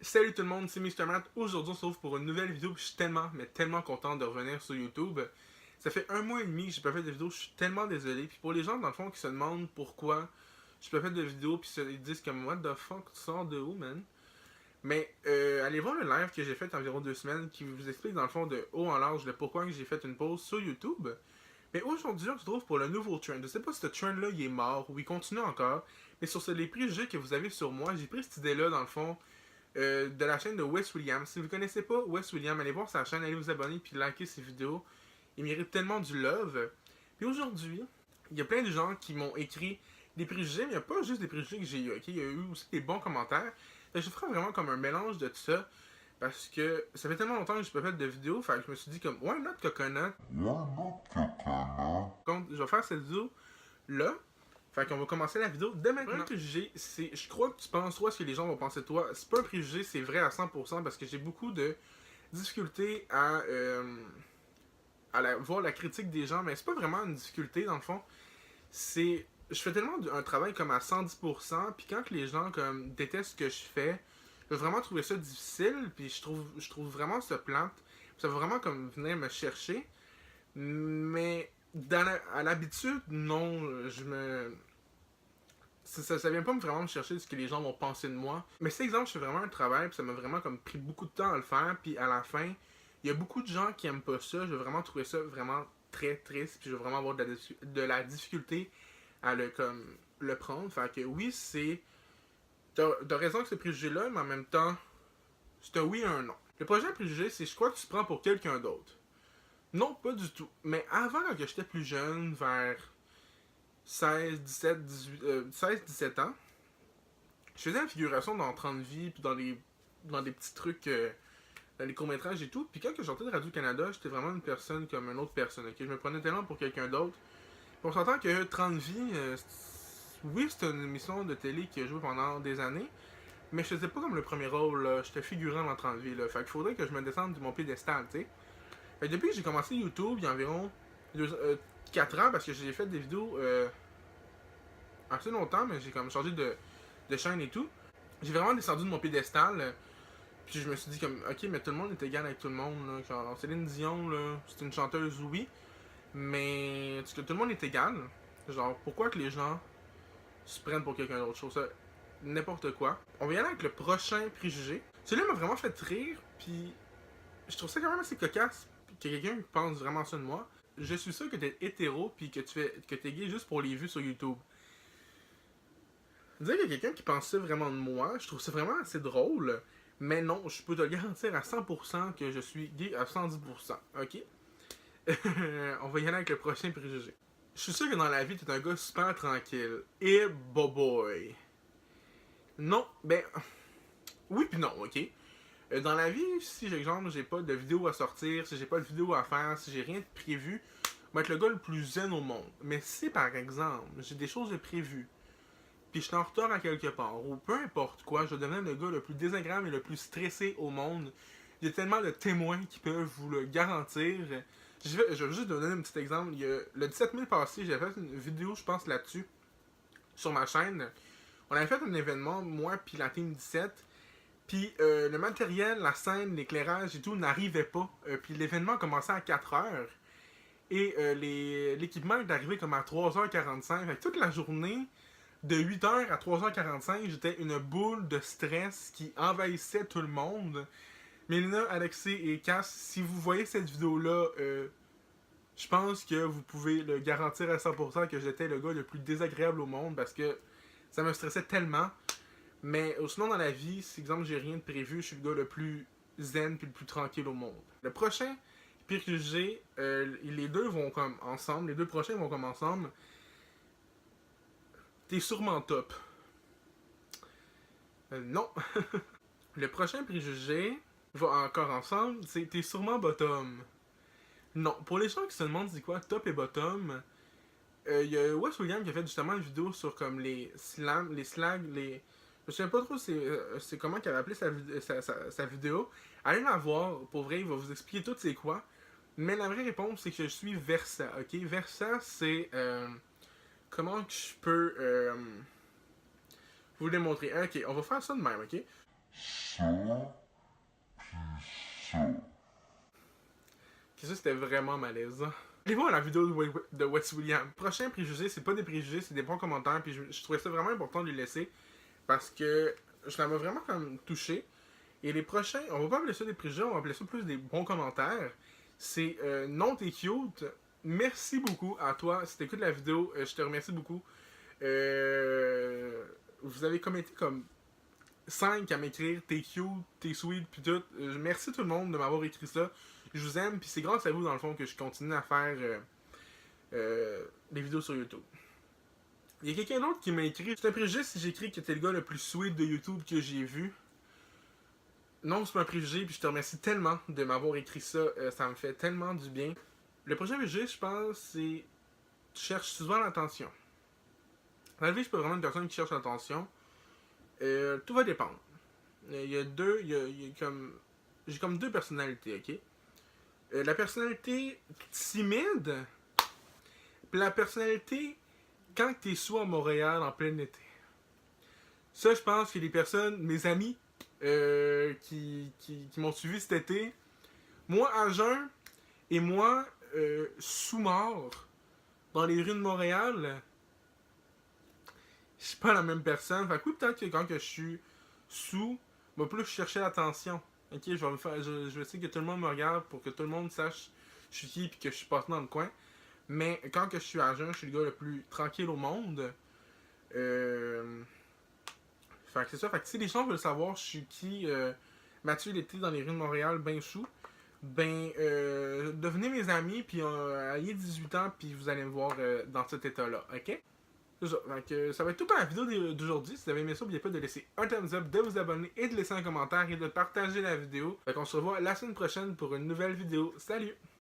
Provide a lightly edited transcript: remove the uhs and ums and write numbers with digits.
Salut tout le monde, c'est Mr. Matt. Aujourd'hui, on se retrouve pour une nouvelle vidéo. Je suis tellement, mais tellement content de revenir sur YouTube. Ça fait 1 mois et demi que j'ai pas fait de vidéo. Je suis tellement désolé. Puis pour les gens, dans le fond, qui se demandent pourquoi j'ai pas fait de vidéo, puis ils disent comme What the fuck, tu sors de où, man? Mais allez voir le live que j'ai fait environ 2 semaines qui vous explique dans le fond de haut en large le pourquoi que j'ai fait une pause sur YouTube. Mais aujourd'hui, on se trouve pour le nouveau trend. Je sais pas si ce trend-là il est mort ou il continue encore. Mais sur les préjugés que vous avez sur moi, j'ai pris cette idée-là dans le fond de la chaîne de Wes Williams. Si vous ne connaissez pas Wes Williams, allez voir sa chaîne, allez vous abonner puis liker ses vidéos. Il mérite tellement du love. Puis aujourd'hui, il y a plein de gens qui m'ont écrit des préjugés, mais il n'y a pas juste des préjugés que j'ai eu, ok? Il y a eu aussi des bons commentaires. Fait que je ferai vraiment comme un mélange de tout ça. Parce que ça fait tellement longtemps que je n'ai pas fait de vidéo, fait que je me suis dit comme, why not coconut? Donc, je vais faire cette vidéo là. Fait qu'on va commencer la vidéo dès maintenant. Un préjugé, c'est je crois que tu penses toi ce que les gens vont penser de toi. C'est pas un préjugé, c'est vrai à 100% parce que j'ai beaucoup de difficultés à voir la critique des gens, mais c'est pas vraiment une difficulté dans le fond. C'est je fais tellement un travail comme à 110%, puis quand les gens comme détestent ce que je fais, je vais vraiment trouver ça difficile, puis je trouve vraiment ça plante. Ça va vraiment comme venir me chercher. Mais à l'habitude, non, ça vient pas vraiment me chercher ce que les gens vont penser de moi. Mais cet exemple, je fais vraiment un travail, puis ça m'a vraiment comme pris beaucoup de temps à le faire, puis à la fin, il y a beaucoup de gens qui aiment pas ça. Je vais vraiment trouver ça vraiment très triste, puis je vais vraiment avoir de la difficulté à le prendre. Fait que oui, c'est. T'as raison que ce préjugé-là, mais en même temps, c'est un oui et un non. Le prochain préjugé, c'est je crois que tu te prends pour quelqu'un d'autre. Non, pas du tout. Mais avant, quand j'étais plus jeune, vers 16, 17 ans, je faisais la figuration dans 30 vies, puis dans des petits trucs, dans les courts-métrages et tout. Puis quand je sortais de Radio-Canada, j'étais vraiment une personne comme une autre personne. Ok? Je me prenais tellement pour quelqu'un d'autre. Puis on s'entend que 30 vies, oui, c'est une émission de télé qui a joué pendant des années. Mais je faisais pas comme le premier rôle, j'étais figurant dans 30 vies. Là. Fait qu'il faudrait que je me descende de mon piédestal, tu sais. Fait que depuis que j'ai commencé YouTube, il y a environ 4 ans, parce que j'ai fait des vidéos assez longtemps, mais j'ai comme changé de chaîne et tout. J'ai vraiment descendu de mon piédestal, puis je me suis dit comme, ok, mais tout le monde est égal avec tout le monde. Là. Genre, Céline Dion, là, c'est une chanteuse, oui, mais est-ce que tout le monde est égal? Genre, pourquoi que les gens se prennent pour quelqu'un d'autre? Je trouve ça n'importe quoi. On va y aller avec le prochain préjugé. Celui-là m'a vraiment fait rire, puis je trouve ça quand même assez cocasse que quelqu'un pense vraiment ça de moi. Je suis sûr que t'es hétéro puis que t'es gay juste pour les vues sur YouTube. Dire qu'il y a quelqu'un qui pense ça vraiment de moi, je trouve ça vraiment assez drôle. Mais non, je peux te garantir à 100% que je suis gay à 110%. Ok? On va y aller avec le prochain préjugé. Je suis sûr que dans la vie, t'es un gars super tranquille. Et boy. Non, ben. Oui puis non, ok? Dans la vie, si exemple j'ai pas de vidéo à sortir, si j'ai pas de vidéo à faire, si j'ai rien de prévu, je vais être le gars le plus zen au monde. Mais si par exemple j'ai des choses de prévues, puis je suis en retard à quelque part, ou peu importe quoi, je deviens le gars le plus désagréable et le plus stressé au monde. Il y a tellement de témoins qui peuvent vous le garantir. Je vais juste donner un petit exemple. Le 17 mai passé, j'ai fait une vidéo, je pense, là-dessus, sur ma chaîne. On avait fait un événement, moi puis la Team 17. Puis le matériel, la scène, l'éclairage et tout n'arrivait pas. Puis l'événement commençait à 4h. Et l'équipement est arrivé comme à 3h45. Fait que toute la journée, de 8h à 3h45, j'étais une boule de stress qui envahissait tout le monde. Mélina, Alexis et Cass, si vous voyez cette vidéo-là, je pense que vous pouvez le garantir à 100% que j'étais le gars le plus désagréable au monde parce que ça me stressait tellement. Mais sinon, dans la vie, si exemple j'ai rien de prévu, je suis le gars le plus zen puis le plus tranquille au monde. Le prochain préjugé, les deux vont comme ensemble, les deux prochains vont comme ensemble. T'es sûrement top. Non. Le prochain préjugé va encore ensemble, c'est t'es sûrement bottom. Non. Pour les gens qui se demandent c'est quoi top et bottom, il y a Wes Williams qui a fait justement une vidéo sur comme les slams, les slags, les. Je me souviens pas trop c'est comment qu'il avait appelé sa vidéo. Allez la voir, pour vrai, il va vous expliquer tout c'est quoi. Mais la vraie réponse, c'est que je suis Versa, ok? Versa, c'est... comment que je peux vous démontrer? Ok, on va faire ça de même, ok? ça, puis ça. Que ça, c'était vraiment malaisant. Allez voir la vidéo de Wes William. Prochain préjugé, c'est pas des préjugés, c'est des bons commentaires. Puis je trouvais ça vraiment important de les laisser. Parce que ça m'a vraiment comme touché. Et les prochains, on va pas appeler ça des préjugés, on va appeler ça plus des bons commentaires. C'est non, t'es cute. Merci beaucoup à toi. Si t'écoutes la vidéo, je te remercie beaucoup. Vous avez commenté comme 5 à m'écrire t'es cute, t'es sweet, puis tout. Merci tout le monde de m'avoir écrit ça. Je vous aime, puis c'est grâce à vous, dans le fond, que je continue à faire des vidéos sur YouTube. Il y a quelqu'un d'autre qui m'a écrit. C'est un préjugé si j'écris que t'es le gars le plus sweet de YouTube que j'ai vu. Non, c'est pas un préjugé, puis je te remercie tellement de m'avoir écrit ça. Ça me fait tellement du bien. Le prochain préjugé, je pense, c'est tu cherches souvent l'attention. Dans la vie, je suis pas vraiment une personne qui cherche l'attention. Tout va dépendre. Il y a deux. Il y a comme. J'ai comme deux personnalités, ok? La personnalité timide, puis la personnalité quand t'es sous à Montréal en plein été. Ça, je pense que les personnes, mes amis qui m'ont suivi cet été, moi à jeun et moi sous mort dans les rues de Montréal, je suis pas la même personne. Fait que oui, peut-être que quand que je suis sous, je vais plus chercher l'attention. Ok, je vais essayer que tout le monde me regarde pour que tout le monde sache je suis qui et que je suis passé dans le coin. Mais quand que je suis à jeun, je suis le gars le plus tranquille au monde. Fait que c'est ça. Fait que si les gens veulent savoir je suis qui, Mathieu l'été dans les rues de Montréal, ben sous, ben devenez mes amis, puis ayez 18 ans, puis vous allez me voir dans cet état-là, ok? C'est ça. Donc, ça va être tout pour la vidéo d'aujourd'hui. Si vous avez aimé ça, n'oubliez pas de laisser un thumbs up, de vous abonner et de laisser un commentaire et de partager la vidéo. Fait qu'on se revoit la semaine prochaine pour une nouvelle vidéo. Salut!